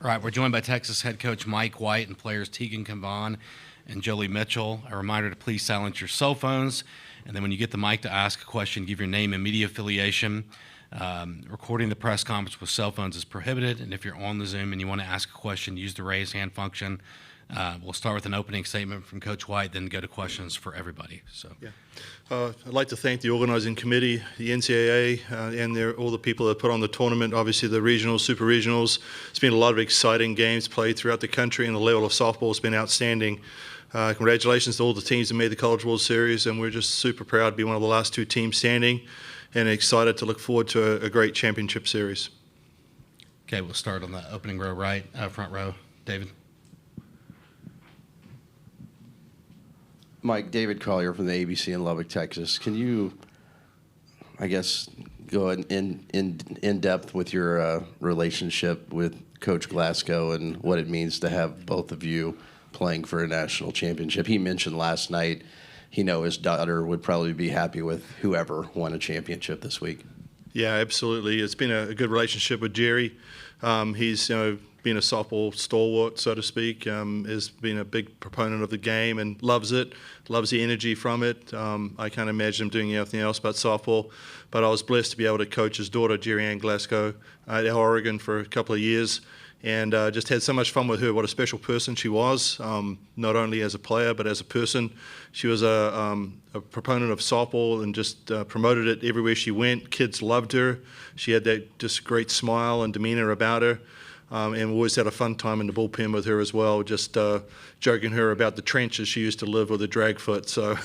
All right, we're joined by Texas head coach Mike White and players Teagan Kavan and Joley Mitchell. A reminder to please silence your cell phones, and then when you get the mic to ask a question, give your name and media affiliation. Recording the press conference with cell phones is prohibited, and if you're on the Zoom and you want to ask a question, use the raise hand function. We'll start with an opening statement from Coach White, then go to questions for everybody. I'd like to thank the organizing committee, the NCAA, and all the people that put on the tournament, obviously the regionals, super regionals. It's been a lot of exciting games played throughout the country, and the level of softball has been outstanding. Congratulations to all the teams that made the College World Series, and we're just super proud to be one of the last two teams standing and excited to look forward to a great championship series. Okay, we'll start on the opening row right, front row. David. Mike, David Collier from the ABC in Lubbock, Texas. Can you, I guess, go in depth with your relationship with Coach Glasgow and what it means to have both of you playing for a national championship? He mentioned last night his daughter would probably be happy with whoever won a championship this week. Yeah, absolutely. It's been a good relationship with Jerry. He's been a softball stalwart, so to speak, has been a big proponent of the game and loves it, loves the energy from it. I can't imagine him doing anything else but softball. But I was blessed to be able to coach his daughter, Jerry Ann Glasgow, at Oregon for a couple of years, and just had so much fun with her. What a special person she was, not only as a player but as a person. She was a proponent of softball and just promoted it everywhere she went. Kids loved her. She had that just great smile and demeanor about her. And we always had a fun time in the bullpen with her as well, just joking her about the trenches she used to live with a drag foot. So,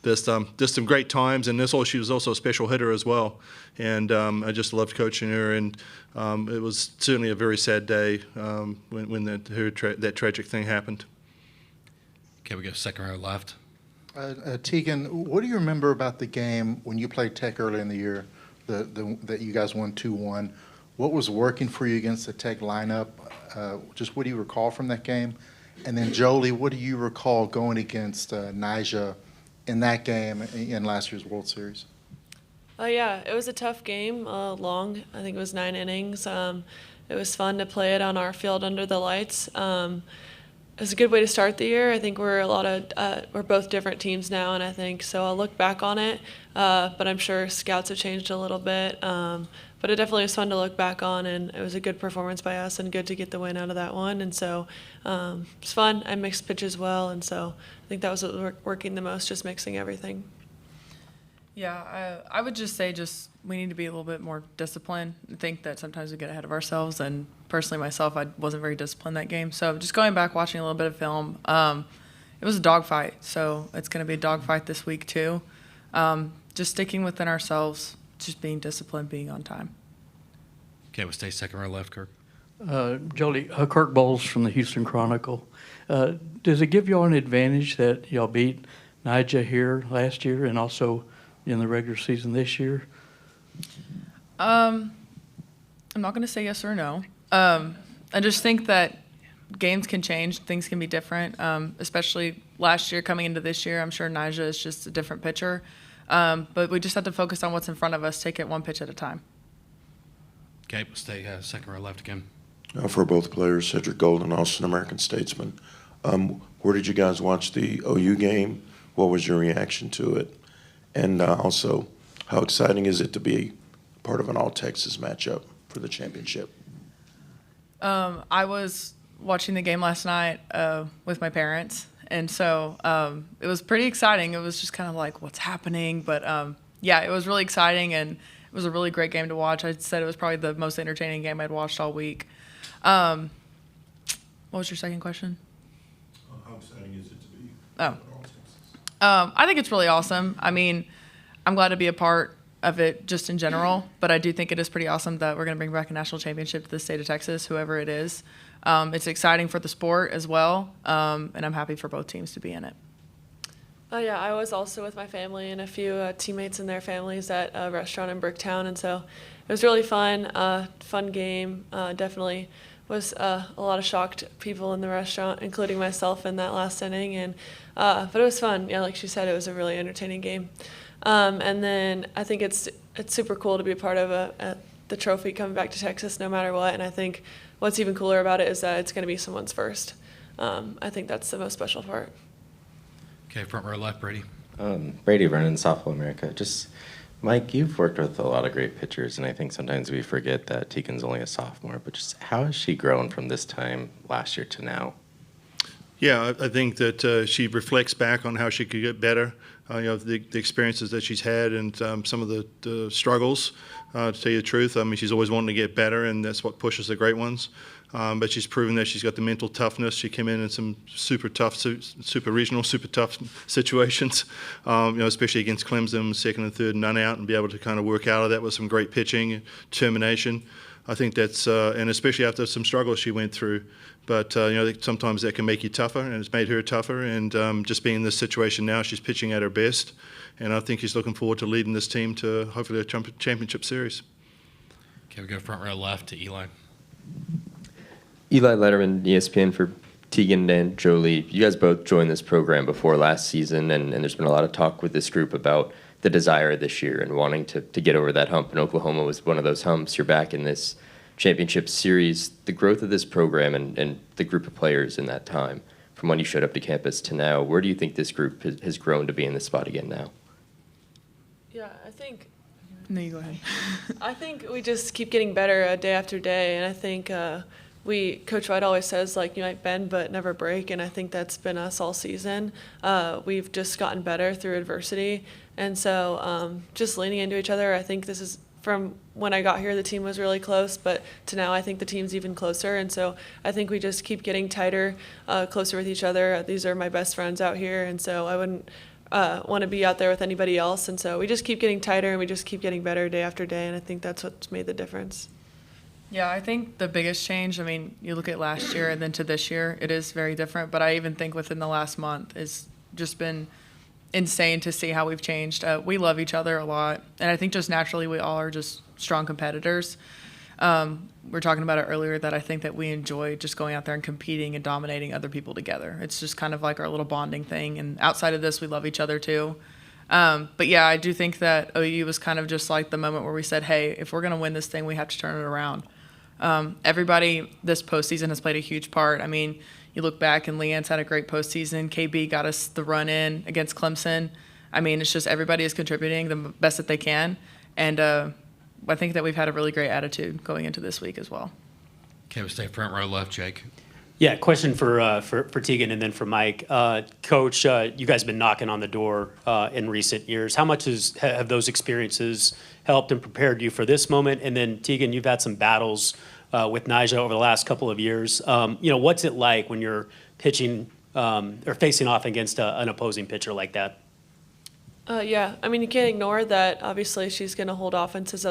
just some great times. And she was also a special hitter as well. And I just loved coaching her. And it was certainly a very sad day when that tragic thing happened. Okay, we go second row left. Teagan, what do you remember about the game when you played Tech early in the year, that you guys won 2-1? What was working for you against the Tech lineup? Just what do you recall from that game? And then, Joley, what do you recall going against Nyjah in that game in last year's World Series? Yeah, it was a tough game, long. I think it was 9 innings. It was fun to play it on our field under the lights. It was a good way to start the year. I think we're both different teams now, and I think so. I'll look back on it, but I'm sure scouts have changed a little bit. But it definitely was fun to look back on, and it was a good performance by us and good to get the win out of that one. And so it's fun. I mixed pitches well, and so I think that was what was working the most, just mixing everything. Yeah, I would just say we need to be a little bit more disciplined. I think that sometimes we get ahead of ourselves, and personally myself, I wasn't very disciplined that game. So just going back, watching a little bit of film, it was a dogfight. So it's going to be a dogfight this week too. Just sticking within ourselves, just being disciplined, being on time. Okay, we'll stay second row left, Kirk. Joley, Kirk Bowles from the Houston Chronicle. Does it give y'all an advantage that y'all beat Nyjah here last year and also in the regular season this year? I'm not going to say yes or no. I just think that games can change. Things can be different, especially last year coming into this year. I'm sure Nyjah is just a different pitcher. But we just have to focus on what's in front of us, take it one pitch at a time. Okay, we'll stay second row left again. For both players, Cedric Golden, also an American Statesman. Where did you guys watch the OU game? What was your reaction to it? And also, how exciting is it to be part of an all-Texas matchup for the championship? I was watching the game last night with my parents, and so it was pretty exciting. It was just kind of like, what's happening? But, yeah, it was really exciting, and it was a really great game to watch. I said it was probably the most entertaining game I'd watched all week. What was your second question? How exciting is it to be all Texas? I think it's really awesome. I mean, I'm glad to be a part of it just in general, but I do think it is pretty awesome that we're going to bring back a national championship to the state of Texas, whoever it is. It's exciting for the sport as well, and I'm happy for both teams to be in it. Yeah, I was also with my family and a few teammates and their families at a restaurant in Bricktown, and so it was really fun. Fun game. Definitely was a lot of shocked people in the restaurant, including myself in that last inning, and but it was fun. Yeah, like she said, it was a really entertaining game. And then I think it's super cool to be a part of the trophy coming back to Texas no matter what. And I think what's even cooler about it is that it's going to be someone's first. I think that's the most special part. Okay, front row left, Brady. Brady Vernon, Softball America. Just, Mike, you've worked with a lot of great pitchers, and I think sometimes we forget that Teagan's only a sophomore, but just how has she grown from this time last year to now? Yeah, I think that she reflects back on how she could get better. The experiences that she's had and some of the struggles. To tell you the truth, I mean, she's always wanting to get better, and that's what pushes the great ones. But she's proven that she's got the mental toughness. She came in some super tough, super regional, super tough situations, especially against Clemson, second and third, none out, and be able to kind of work out of that with some great pitching, determination. I think that's, and especially after some struggles she went through. But, sometimes that can make you tougher, and it's made her tougher. And just being in this situation now, she's pitching at her best. And I think she's looking forward to leading this team to hopefully a championship series. Okay, we go front row left to Eli. Eli Letterman, ESPN, for Teagan and Joley. You guys both joined this program before last season, and there's been a lot of talk with this group about the desire this year and wanting to get over that hump. And Oklahoma was one of those humps. You're back in this championship series. The growth of this program and the group of players in that time, from when you showed up to campus to now, where do you think this group has grown to be in this spot again now? Yeah, I think No, you go ahead. I think we just keep getting better day after day, and I think Coach White always says, like, you might bend but never break, and I think that's been us all season. We've just gotten better through adversity, and so just leaning into each other. I think this is, from when I got here, the team was really close, but to now I think the team's even closer, and so I think we just keep getting tighter, closer with each other. These are my best friends out here, and so I wouldn't want to be out there with anybody else, and so we just keep getting tighter and we just keep getting better day after day, and I think that's what's made the difference. Yeah, I think the biggest change, I mean, you look at last year and then to this year, it is very different, but I even think within the last month it's just been insane to see how we've changed. We love each other a lot, and I think just naturally we all are just strong competitors. We were talking about it earlier that I think that we enjoy just going out there and competing and dominating other people together. It's just kind of like our little bonding thing, and outside of this, we love each other too. But yeah, I do think that OU was kind of just like the moment where we said, hey, if we're going to win this thing, we have to turn it around. Everybody this postseason has played a huge part. I mean, you look back and Leanne's had a great postseason. KB got us the run in against Clemson. I mean, it's just everybody is contributing the best that they can. And I think that we've had a really great attitude going into this week as well. Okay, we'll stay front row left, Jake. Yeah, question for Teagan and then for Mike. Coach, you guys have been knocking on the door in recent years. How much have those experiences helped and prepared you for this moment? And then, Teagan, you've had some battles with Nyjah over the last couple of years. What's it like when you're pitching or facing off against an opposing pitcher like that? Yeah, I mean, you can't ignore that. Obviously, she's going to hold offenses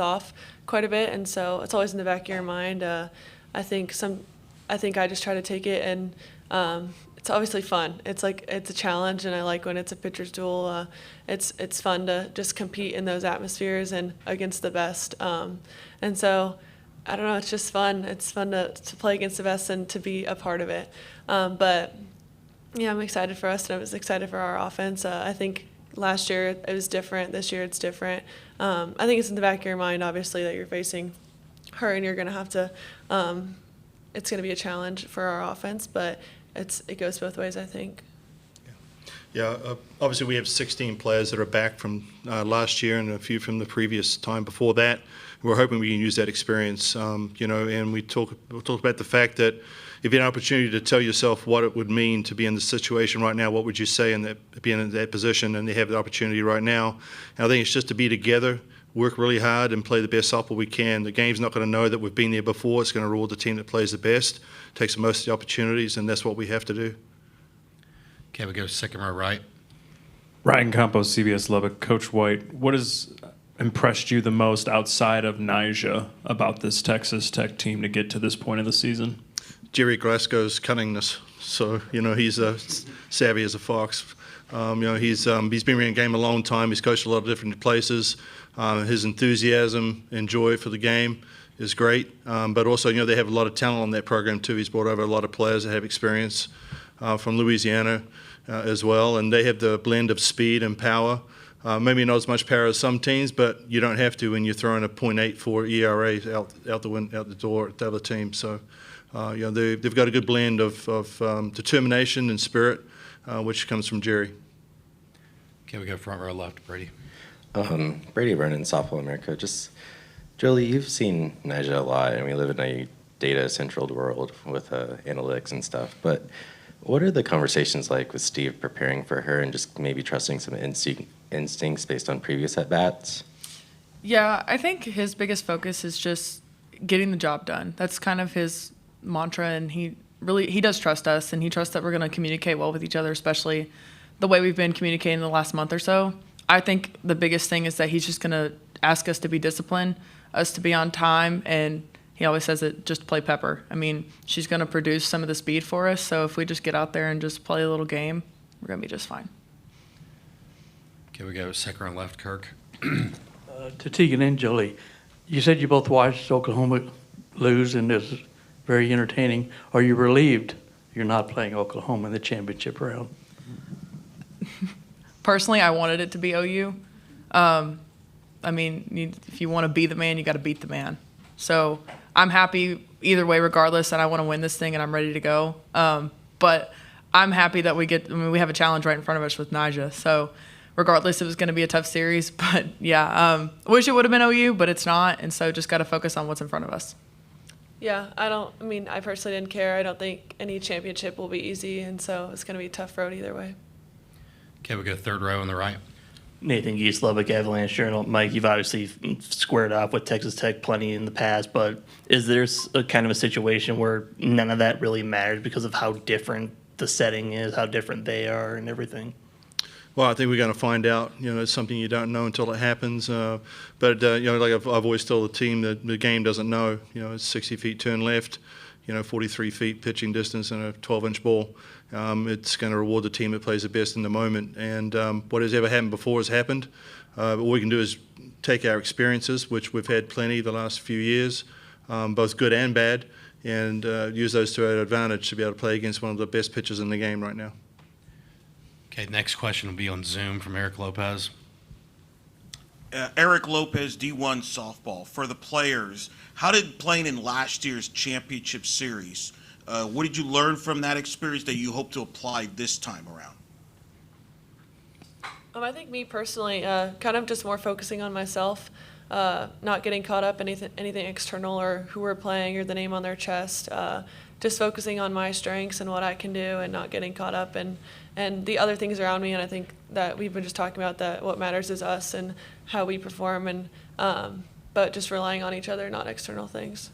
off quite a bit, and so it's always in the back of your mind. I think I just try to take it, and it's obviously fun. It's a challenge, and I like when it's a pitcher's duel. It's fun to just compete in those atmospheres and against the best. And so, I don't know, it's just fun. It's fun to play against the best and to be a part of it. But yeah, I'm excited for us, and I was excited for our offense. I think last year it was different. This year it's different. I think it's in the back of your mind, obviously, that you're facing her, and you're going to have to. It's going to be a challenge for our offense, but it goes both ways, I think. Yeah, obviously we have 16 players that are back from last year and a few from the previous time before that. We're hoping we can use that experience, and we'll talk about the fact that if you had an opportunity to tell yourself what it would mean to be in the situation right now, what would you say being in that position, and they have the opportunity right now. And I think it's just to be together, work really hard, and play the best softball we can. The game's not going to know that we've been there before. It's going to reward the team that plays the best, takes the most of the opportunities, and that's what we have to do. Okay, we go second row right. Ryan Campos, CBS Lubbock. Coach White, what has impressed you the most outside of Nyjah about this Texas Tech team to get to this point of the season? Jerry Glasgow's cunningness. So, he's savvy as a fox. He's been in the game a long time. He's coached a lot of different places. His enthusiasm and joy for the game is great. But also, they have a lot of talent on that program too. He's brought over a lot of players that have experience from Louisiana as well. And they have the blend of speed and power Maybe not as much power as some teams, but you don't have to when you're throwing a .84 ERA out the door at the other team. So, they've got a good blend of determination and spirit, which comes from Jerry. Okay, we go front row left, Brady. Brady Vernon, Softball America. Just, Joley, you've seen Nyjah a lot, and we live in a data-central world with analytics and stuff. But what are the conversations like with Steve preparing for her and just maybe trusting some instincts based on previous at-bats? Yeah, I think his biggest focus is just getting the job done. That's kind of his mantra, and he does trust us, and he trusts that we're going to communicate well with each other, especially the way we've been communicating the last month or so. I think the biggest thing is that he's just going to ask us to be disciplined, us to be on time, and he always says it, just play Pepper. I mean, she's going to produce some of the speed for us, so if we just get out there and just play a little game, we're going to be just fine. Okay, we go second row left, Kirk. To Teagan and Joley, you said you both watched Oklahoma lose, and it was very entertaining. Are you relieved you're not playing Oklahoma in the championship round? Personally, I wanted it to be OU. I mean, if you want to be the man, you got to beat the man. So I'm happy either way, regardless, and I want to win this thing, and I'm ready to go. But I'm happy that we have a challenge right in front of us with Nyjah. So regardless, it was going to be a tough series. But, yeah, wish it would have been OU, but it's not, and so just got to focus on what's in front of us. Yeah, I personally didn't care. I don't think any championship will be easy, and so it's going to be a tough road either way. Okay, we go third row on the right. Nathan Geese, Lubbock Avalanche Journal. Mike, you've obviously squared off with Texas Tech plenty in the past, but is there a kind of a situation where none of that really matters because of how different the setting is, how different they are, and everything? Well, I think we're going to find out. It's something you don't know until it happens. But like I've always told the team that the game doesn't know. It's 60 feet turn left, 43 feet pitching distance and a 12-inch ball. It's going to reward the team that plays the best in the moment. And what has ever happened before has happened. What we can do is take our experiences, which we've had plenty the last few years, both good and bad, and use those to our advantage to be able to play against one of the best pitchers in the game right now. Okay, next question will be on Zoom from Eric Lopez. Eric Lopez, D1 softball. For the players, how did playing in last year's championship series, what did you learn from that experience that you hope to apply this time around? I think me personally, kind of just more focusing on myself, not getting caught up in anything external or who we're playing or the name on their chest. Just focusing on my strengths and what I can do and not getting caught up in and the other things around me. And I think that we've been just talking about that what matters is us and how we perform, and but just relying on each other, not external things.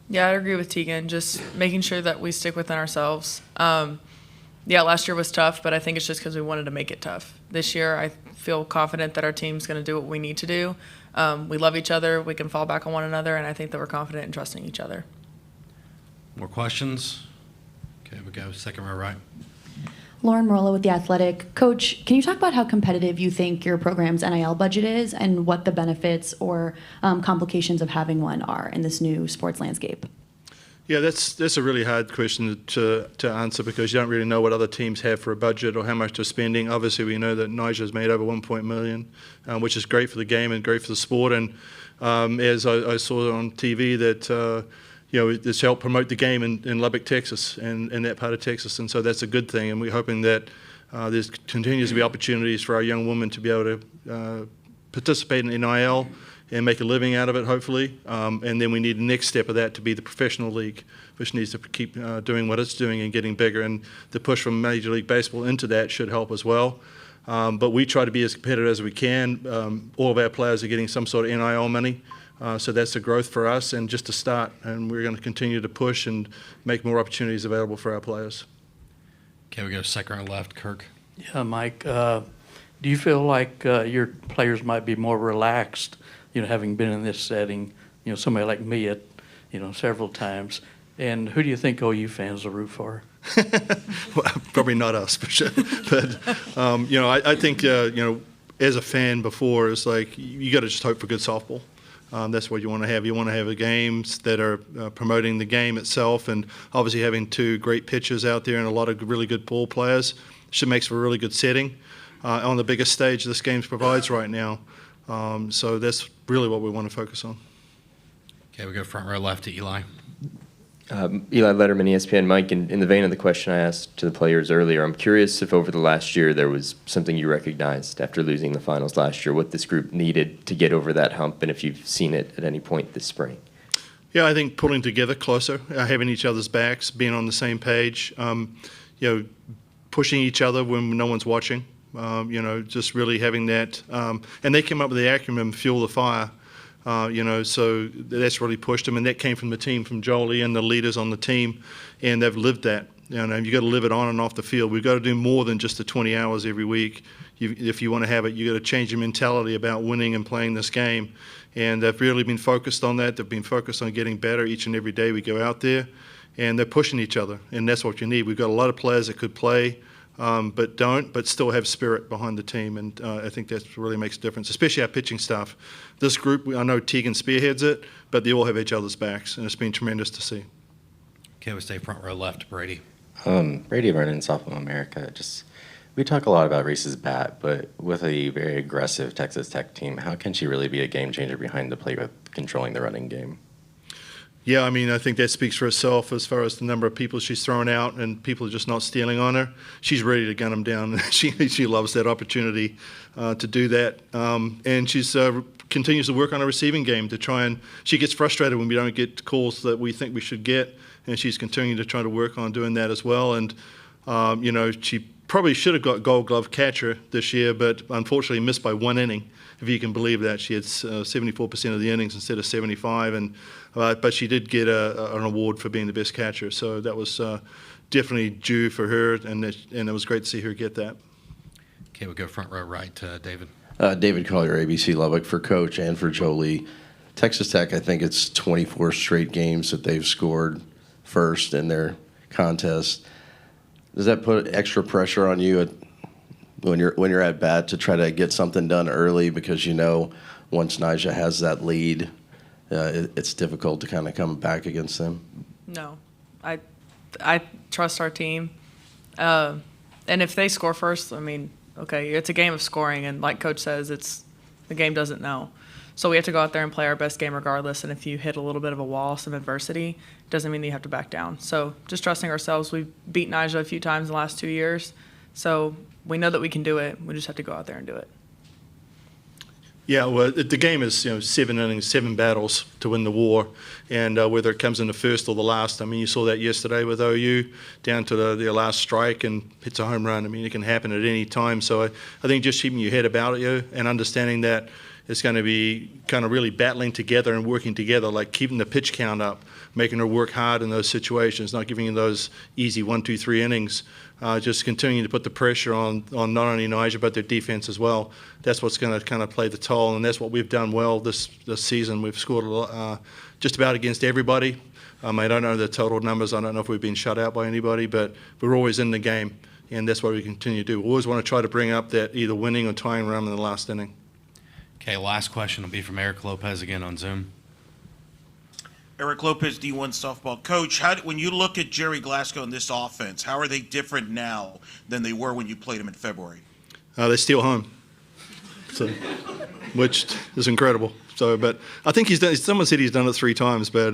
Yeah, I agree with Teagan, just making sure that we stick within ourselves. Yeah, last year was tough, but I think it's just because we wanted to make it tough. This year, I feel confident that our team's going to do what we need to do. We love each other. We can fall back on one another, and I think that we're confident in trusting each other. More questions? Okay, we go second row right. Lauren Morello with The Athletic. Coach, can you talk about how competitive you think your program's NIL budget is and what the benefits or complications of having one are in this new sports landscape? Yeah, that's a really hard question to answer because you don't really know what other teams have for a budget or how much they're spending. Obviously, we know that Nyjah's made over $1 million, which is great for the game and great for the sport. And as I saw on TV that it's helped promote the game in Lubbock, Texas, and in that part of Texas, and so that's a good thing. And we're hoping that there continues to be opportunities for our young women to be able to participate in NIL and make a living out of it, hopefully. And then we need the next step of that to be the professional league, which needs to keep doing what it's doing and getting bigger. And the push from Major League Baseball into that should help as well. But we try to be as competitive as we can. All of our players are getting some sort of NIL money. So that's a growth for us and just a start. And we're going to continue to push and make more opportunities available for our players. Okay, we go second row left, Kirk. Yeah, Mike, do you feel like your players might be more relaxed, having been in this setting, somebody like me at, several times? And who do you think OU fans will root for? Well, probably not us, for sure. But, I think, as a fan before, it's like you got to just hope for good softball. That's what you want to have. You want to have games that are promoting the game itself, and obviously having two great pitchers out there and a lot of really good ball players should make for a really good setting. on the biggest stage this game provides right now. So that's really what we want to focus on. Okay, we go front row left to Eli. Eli Letterman, ESPN. Mike, in the vein of the question I asked to the players earlier, I'm curious if over the last year there was something you recognized after losing the finals last year, what this group needed to get over that hump, and if you've seen it at any point this spring. Yeah, I think pulling together closer, having each other's backs, being on the same page, pushing each other when no one's watching, just really having that. And they came up with the acronym "Fuel the Fire." So that's really pushed them, and that came from the team, from Joley and the leaders on the team, and they've lived that. You got to live it on and off the field. We've got to do more than just the 20 hours every week. If you want to have it, you got to change your mentality about winning and playing this game, and they've really been focused on that. They've been focused on getting better each and every day we go out there, and they're pushing each other, and that's what you need. We've got a lot of players that could play, but still have spirit behind the team, and I think that really makes a difference, especially our pitching staff. This group, I know Teagan spearheads it, but they all have each other's backs, and it's been tremendous to see. Okay, we stay front row left, Brady. Brady Vernon, Softball America. We talk a lot about Reese's bat, but with a very aggressive Texas Tech team, how can she really be a game changer behind the plate with controlling the running game? Yeah, I think that speaks for itself as far as the number of people she's thrown out and people are just not stealing on her. She's ready to gun them down. She loves that opportunity to do that. And she's continues to work on a receiving game to try and – she gets frustrated when we don't get calls that we think we should get, and she's continuing to try to work on doing that as well. And, she probably should have got Gold Glove catcher this year, but unfortunately missed by one inning, if you can believe that. She had 74% of the innings instead of 75, and but she did get an award for being the best catcher. So that was definitely due for her, and it was great to see her get that. Okay, we'll go front row right to David. David Collier, ABC Lubbock, for Coach and for Joley. Texas Tech, I think it's 24 straight games that they've scored first in their contest. Does that put extra pressure on you when you're at bat to try to get something done early, because once Nyjah has that lead, it's difficult to kind of come back against them? No, I trust our team, and if they score first, okay, it's a game of scoring, and like Coach says, the game doesn't know. So we have to go out there and play our best game regardless, and if you hit a little bit of a wall, some adversity, doesn't mean that you have to back down. So just trusting ourselves. We've beat Nyjah a few times in the last 2 years, so we know that we can do it. We just have to go out there and do it. Yeah, well, the game is 7 innings, 7 battles to win the war, and whether it comes in the first or the last. You saw that yesterday with OU, down to their last strike and hits a home run. It can happen at any time. So I think just keeping your head about it and understanding that it's going to be kind of really battling together and working together, like keeping the pitch count up, making her work hard in those situations, not giving her those easy 1, 2, 3 innings. Just continuing to put the pressure on not only Nyjah but their defense as well. That's what's going to kind of play the toll, and that's what we've done well this season. We've scored just about against everybody. I don't know the total numbers. I don't know if we've been shut out by anybody, but we're always in the game, and that's what we continue to do. We always want to try to bring up that either winning or tying run in the last inning. Okay, last question will be from Eric Lopez again on Zoom. Eric Lopez, D1 softball coach. When you look at Jerry Glasgow and this offense, how are they different now than they were when you played them in February? They steal home, which is incredible. But I think he's done. Someone said he's done it 3 times, but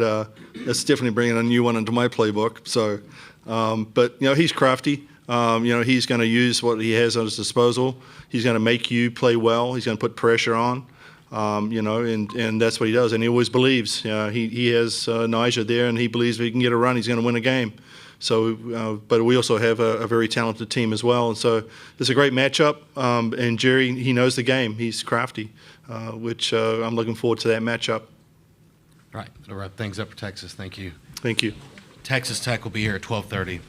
that's definitely bringing a new one into my playbook. So, but he's crafty. He's going to use what he has at his disposal. He's going to make you play well. He's going to put pressure on. And that's what he does. And he always believes. He has Nyjah there, and he believes if he can get a run, he's going to win a game. So, but we also have a very talented team as well. And so it's a great matchup. And Jerry, he knows the game. He's crafty, which I'm looking forward to that matchup. All right, that'll wrap things up for Texas. Thank you. Thank you. Texas Tech will be here at 12:30.